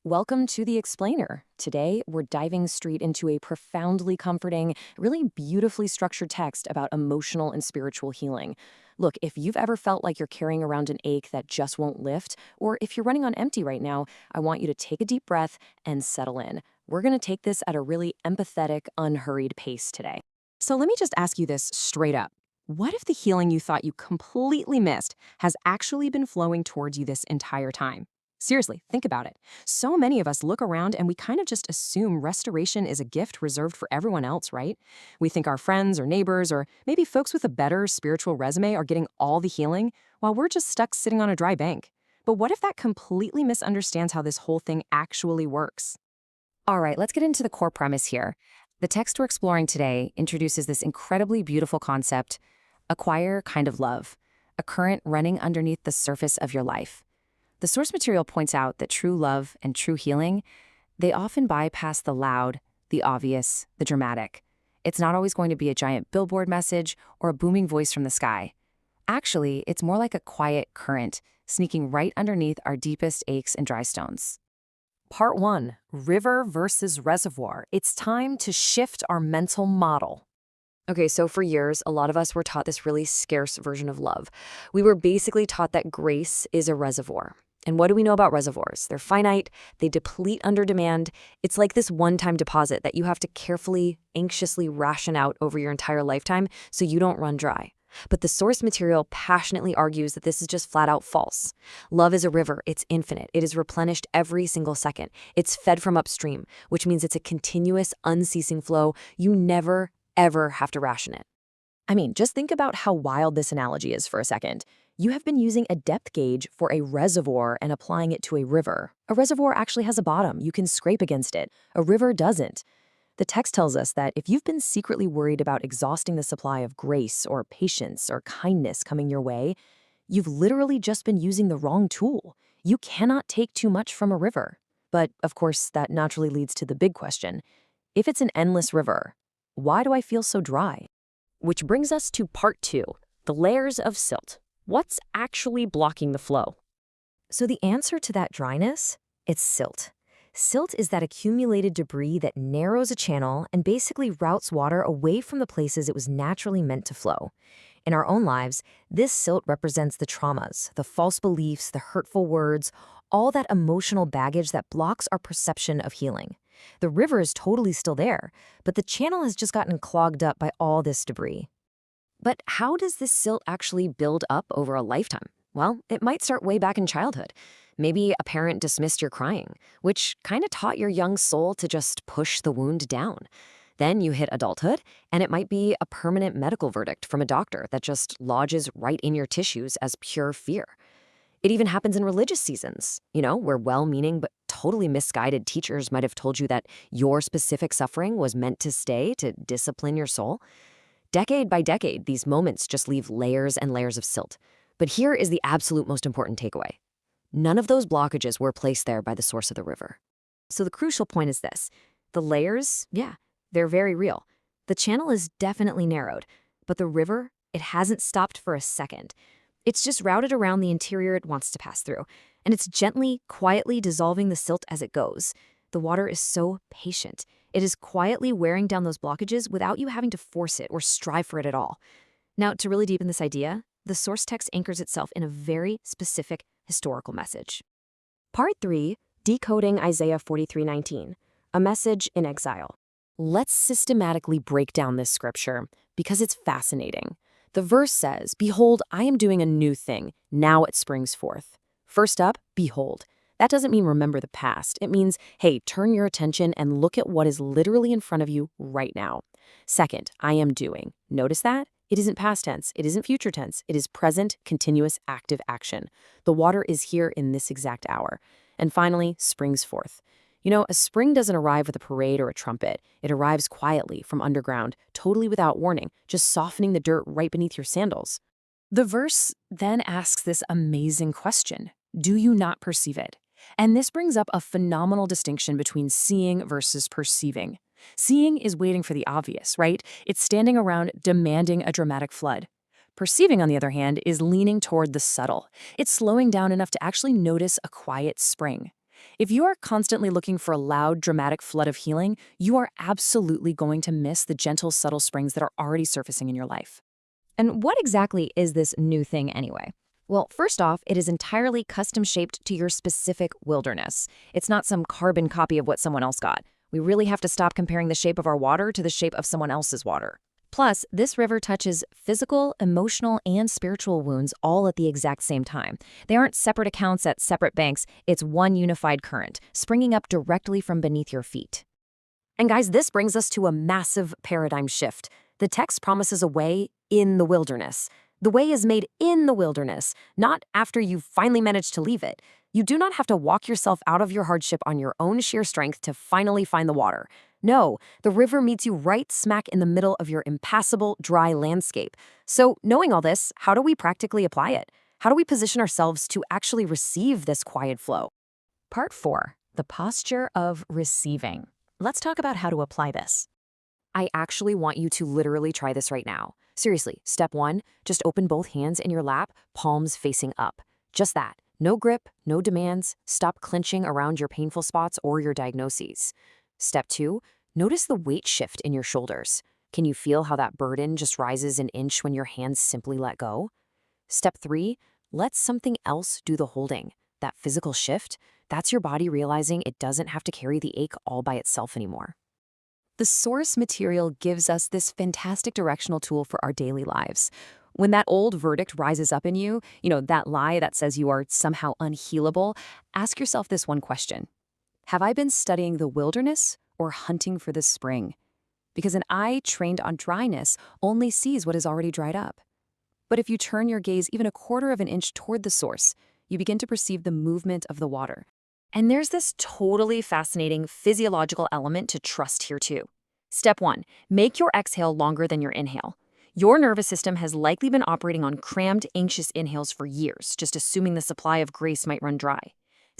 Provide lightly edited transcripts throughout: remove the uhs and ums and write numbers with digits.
Welcome to The Explainer. Today, we're diving straight into a profoundly comforting, really beautifully structured text about emotional and spiritual healing. Look, if you've ever felt like you're carrying around an ache that just won't lift, or if you're running on empty right now, I want you to take a deep breath and settle in. We're going to take this at a really empathetic, unhurried pace today. So let me just ask you this straight up. What if the healing you thought you completely missed has actually been flowing towards you this entire time? Seriously, think about it. So many of us look around and we kind of just assume restoration is a gift reserved for everyone else, right? We think our friends or neighbors or maybe folks with a better spiritual resume are getting all the healing while we're just stuck sitting on a dry bank. But what if that completely misunderstands how this whole thing actually works? All right, let's get into the core premise here. The text we're exploring today introduces this incredibly beautiful concept: acquire kind of love, a current running underneath the surface of your life. The source material points out that true love and true healing, they often bypass the loud, the obvious, the dramatic. It's not always going to be a giant billboard message or a booming voice from the sky. Actually, it's more like a quiet current sneaking right underneath our deepest aches and dry stones. Part 1, River versus Reservoir. It's time to shift our mental model. Okay, so for years, a lot of us were taught this really scarce version of love. We were basically taught that grace is a reservoir. And what do we know about reservoirs? They're finite, they deplete under demand. It's like this one-time deposit that you have to carefully, anxiously ration out over your entire lifetime so you don't run dry. But the source material passionately argues that this is just flat out false. Love is a river, it's infinite, it is replenished every single second. It's fed from upstream, which means it's a continuous, unceasing flow. You never, ever have to ration it. I mean, just think about how wild this analogy is for a second. You have been using a depth gauge for a reservoir and applying it to a river. A reservoir actually has a bottom. You can scrape against it. A river doesn't. The text tells us that if you've been secretly worried about exhausting the supply of grace or patience or kindness coming your way, you've literally just been using the wrong tool. You cannot take too much from a river. But, of course, that naturally leads to the big question. If it's an endless river, why do I feel so dry? Which brings us to part 2, the layers of silt. What's actually blocking the flow? So the answer to that dryness, it's silt. Silt is that accumulated debris that narrows a channel and basically routes water away from the places it was naturally meant to flow. In our own lives, this silt represents the traumas, the false beliefs, the hurtful words, all that emotional baggage that blocks our perception of healing. The river is totally still there, but the channel has just gotten clogged up by all this debris. But how does this silt actually build up over a lifetime? Well, it might start way back in childhood. Maybe a parent dismissed your crying, which kind of taught your young soul to just push the wound down. Then you hit adulthood, and it might be a permanent medical verdict from a doctor that just lodges right in your tissues as pure fear. It even happens in religious seasons, where well-meaning but totally misguided teachers might have told you that your specific suffering was meant to stay to discipline your soul. Decade by decade, these moments just leave layers and layers of silt. But here is the absolute most important takeaway. None of those blockages were placed there by the source of the river. So the crucial point is this. The layers, yeah, they're very real. The channel is definitely narrowed, but the river, it hasn't stopped for a second. It's just routed around the interior it wants to pass through, and it's gently, quietly dissolving the silt as it goes. The water is so patient. It is quietly wearing down those blockages without you having to force it or strive for it at all. Now, to really deepen this idea, the source text anchors itself in a very specific historical message. Part 3, Decoding Isaiah 43:19, a message in exile. Let's systematically break down this scripture because it's fascinating. The verse says, "Behold, I am doing a new thing. Now it springs forth." First up, behold. That doesn't mean remember the past. It means, hey, turn your attention and look at what is literally in front of you right now. Second, I am doing. Notice that? It isn't past tense. It isn't future tense. It is present, continuous, active action. The water is here in this exact hour. And finally, springs forth. A spring doesn't arrive with a parade or a trumpet. It arrives quietly from underground, totally without warning, just softening the dirt right beneath your sandals. The verse then asks this amazing question. Do you not perceive it? And this brings up a phenomenal distinction between seeing versus perceiving. Seeing is waiting for the obvious, right? It's standing around demanding a dramatic flood. Perceiving, on the other hand, is leaning toward the subtle. It's slowing down enough to actually notice a quiet spring. If you are constantly looking for a loud, dramatic flood of healing, you are absolutely going to miss the gentle, subtle springs that are already surfacing in your life. And what exactly is this new thing anyway? Well, first off, it is entirely custom shaped to your specific wilderness. It's not some carbon copy of what someone else got. We really have to stop comparing the shape of our water to the shape of someone else's water. Plus, this river touches physical, emotional, and spiritual wounds all at the exact same time. They aren't separate accounts at separate banks, it's one unified current, springing up directly from beneath your feet. And guys, this brings us to a massive paradigm shift. The text promises a way in the wilderness. The way is made in the wilderness, not after you've finally managed to leave it. You do not have to walk yourself out of your hardship on your own sheer strength to finally find the water. No, the river meets you right smack in the middle of your impassable, dry landscape. So, knowing all this, how do we practically apply it? How do we position ourselves to actually receive this quiet flow? Part 4, the posture of receiving. Let's talk about how to apply this. I actually want you to literally try this right now. Seriously, step 1, just open both hands in your lap, palms facing up. Just that. No grip, no demands. Stop clenching around your painful spots or your diagnoses. Step 2, notice the weight shift in your shoulders. Can you feel how that burden just rises an inch when your hands simply let go? Step 3, let something else do the holding. That physical shift, that's your body realizing it doesn't have to carry the ache all by itself anymore. The source material gives us this fantastic directional tool for our daily lives. When that old verdict rises up in you, that lie that says you are somehow unhealable, ask yourself this one question. Have I been studying the wilderness or hunting for the spring? Because an eye trained on dryness only sees what is already dried up. But if you turn your gaze even a quarter of an inch toward the source, you begin to perceive the movement of the water. And there's this totally fascinating physiological element to trust here too. Step 1, make your exhale longer than your inhale. Your nervous system has likely been operating on crammed, anxious inhales for years, just assuming the supply of grace might run dry.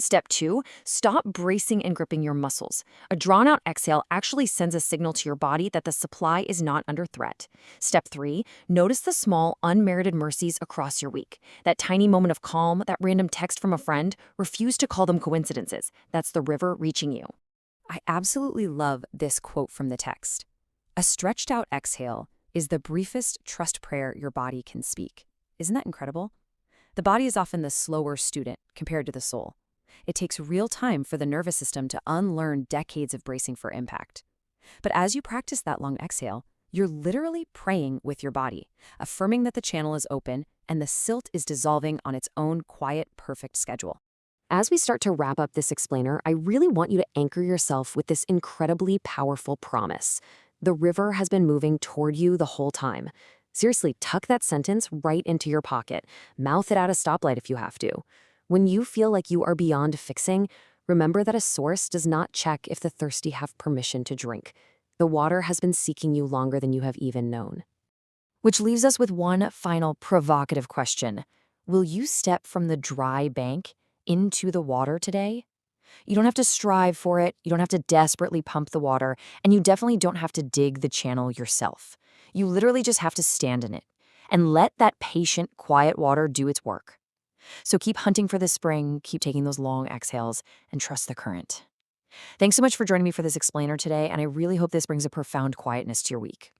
Step 2, stop bracing and gripping your muscles. A drawn-out exhale actually sends a signal to your body that the supply is not under threat. Step 3, notice the small, unmerited mercies across your week. That tiny moment of calm, that random text from a friend, refuse to call them coincidences. That's the river reaching you. I absolutely love this quote from the text. A stretched-out exhale is the briefest trust prayer your body can speak. Isn't that incredible? The body is often the slower student compared to the soul. It takes real time for the nervous system to unlearn decades of bracing for impact. But as you practice that long exhale, you're literally praying with your body, affirming that the channel is open and the silt is dissolving on its own quiet, perfect schedule. As we start to wrap up this explainer, I really want you to anchor yourself with this incredibly powerful promise. The river has been moving toward you the whole time. Seriously, tuck that sentence right into your pocket. Mouth it at a stoplight if you have to. When you feel like you are beyond fixing, remember that a source does not check if the thirsty have permission to drink. The water has been seeking you longer than you have even known. Which leaves us with one final provocative question. Will you step from the dry bank into the water today? You don't have to strive for it, you don't have to desperately pump the water, and you definitely don't have to dig the channel yourself. You literally just have to stand in it and let that patient, quiet water do its work. So keep hunting for the spring, keep taking those long exhales, and trust the current. Thanks so much for joining me for this explainer today, and I really hope this brings a profound quietness to your week.